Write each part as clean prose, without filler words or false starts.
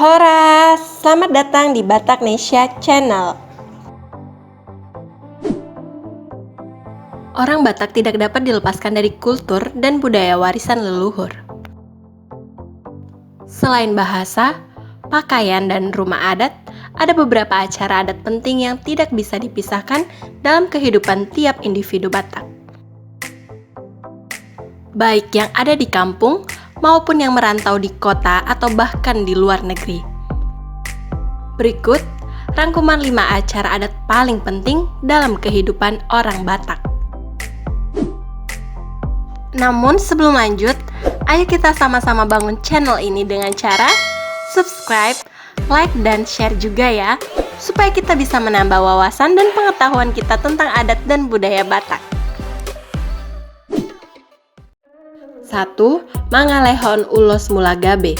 Hora, selamat datang di Bataknesia Channel. Orang Batak tidak dapat dilepaskan dari kultur dan budaya warisan leluhur. Selain bahasa, pakaian, dan rumah adat, ada beberapa acara adat penting yang tidak bisa dipisahkan dalam kehidupan tiap individu Batak. Baik yang ada di kampung maupun yang merantau di kota atau bahkan di luar negeri. Berikut rangkuman 5 acara adat paling penting dalam kehidupan orang Batak. Namun sebelum lanjut, ayo kita sama-sama bangun channel ini dengan cara subscribe, like, dan share juga ya, supaya kita bisa menambah wawasan dan pengetahuan kita tentang adat dan budaya Batak. 1. Mangalehon Ulos Mulagabe.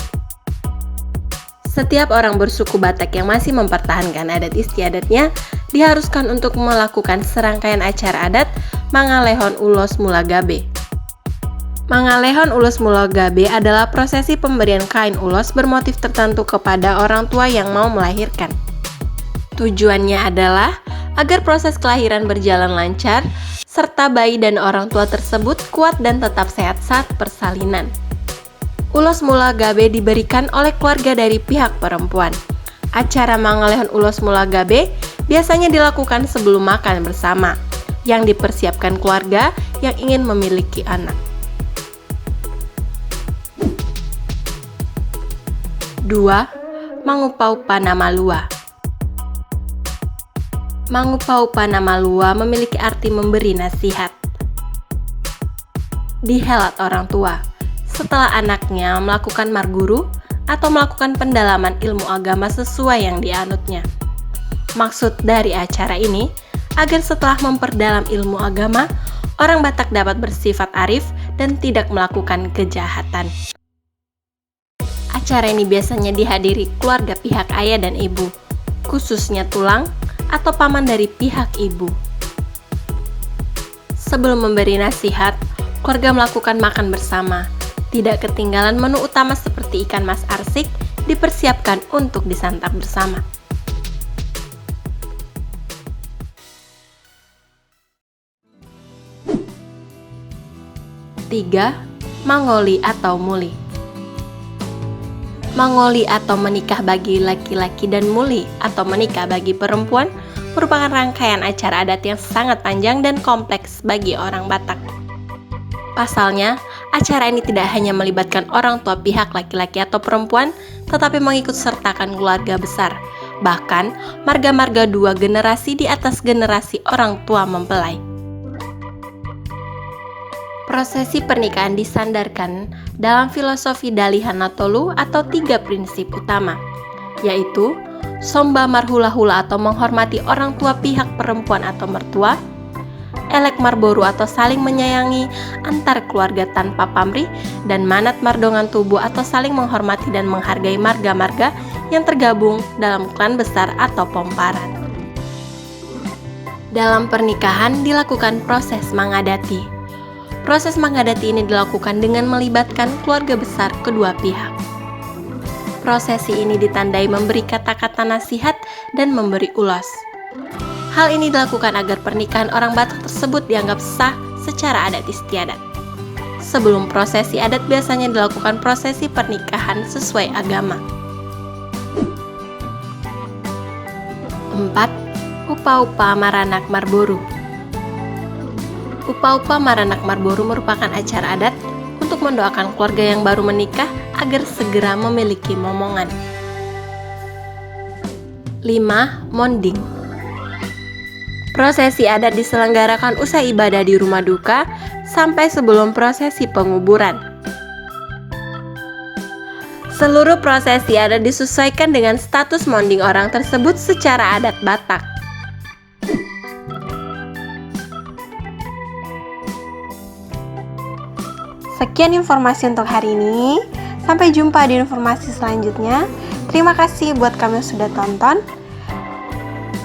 Setiap orang bersuku Batak yang masih mempertahankan adat istiadatnya diharuskan untuk melakukan serangkaian acara adat Mangalehon Ulos Mulagabe. Mangalehon Ulos Mulagabe adalah prosesi pemberian kain ulos bermotif tertentu kepada orang tua yang mau melahirkan. Tujuannya adalah agar proses kelahiran berjalan lancar, serta bayi dan orang tua tersebut kuat dan tetap sehat saat persalinan. Ulos Mulagabe diberikan oleh keluarga dari pihak perempuan. Acara Mangalehon Ulos Mulagabe biasanya dilakukan sebelum makan bersama, yang dipersiapkan keluarga yang ingin memiliki anak. 2. Mangupaupa Namalua. Mangupaupa Namalua memiliki arti memberi nasihat. Dihelat orang tua setelah anaknya melakukan marguru atau melakukan pendalaman ilmu agama sesuai yang dianutnya. Maksud dari acara ini agar setelah memperdalam ilmu agama, orang Batak dapat bersifat arif dan tidak melakukan kejahatan. Acara ini biasanya dihadiri keluarga pihak ayah dan ibu, khususnya tulang atau paman dari pihak ibu. Sebelum memberi nasihat, keluarga melakukan makan bersama. Tidak ketinggalan menu utama seperti ikan mas arsik dipersiapkan untuk disantap bersama. 3. Mangoli atau muli. Mangoli atau menikah bagi laki-laki dan muli atau menikah bagi perempuan merupakan rangkaian acara adat yang sangat panjang dan kompleks bagi orang Batak. Pasalnya, acara ini tidak hanya melibatkan orang tua pihak laki-laki atau perempuan, tetapi mengikut sertakan keluarga besar, bahkan marga-marga 2 generasi di atas generasi orang tua mempelai. Prosesi pernikahan disandarkan dalam filosofi Dalihan Natolu atau 3 prinsip utama, yaitu Somba Marhula-hula atau menghormati orang tua pihak perempuan atau mertua, Elek Marboru atau saling menyayangi antar keluarga tanpa pamrih, dan Manat Mardongan Tubuh atau saling menghormati dan menghargai marga-marga yang tergabung dalam klan besar atau pomparan. Dalam pernikahan dilakukan proses mangadati. Proses mangadati ini dilakukan dengan melibatkan keluarga besar kedua pihak. Prosesi ini ditandai memberi kata-kata nasihat dan memberi ulos. Hal ini dilakukan agar pernikahan orang Batak tersebut dianggap sah secara adat istiadat. Sebelum prosesi adat biasanya dilakukan prosesi pernikahan sesuai agama. 4. Upa-upa Maranak Marboru. Upa-upa Maranak Marboru merupakan acara adat untuk mendoakan keluarga yang baru menikah agar segera memiliki momongan. 5. Monding. Prosesi adat diselenggarakan usai ibadah di rumah duka sampai sebelum prosesi penguburan. Seluruh prosesi adat disesuaikan dengan status monding orang tersebut secara adat Batak. Sekian informasi untuk hari ini. Sampai jumpa di informasi selanjutnya. Terima kasih buat kami yang sudah tonton.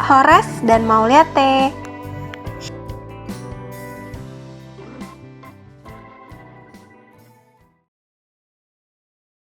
Horas dan Mauliate.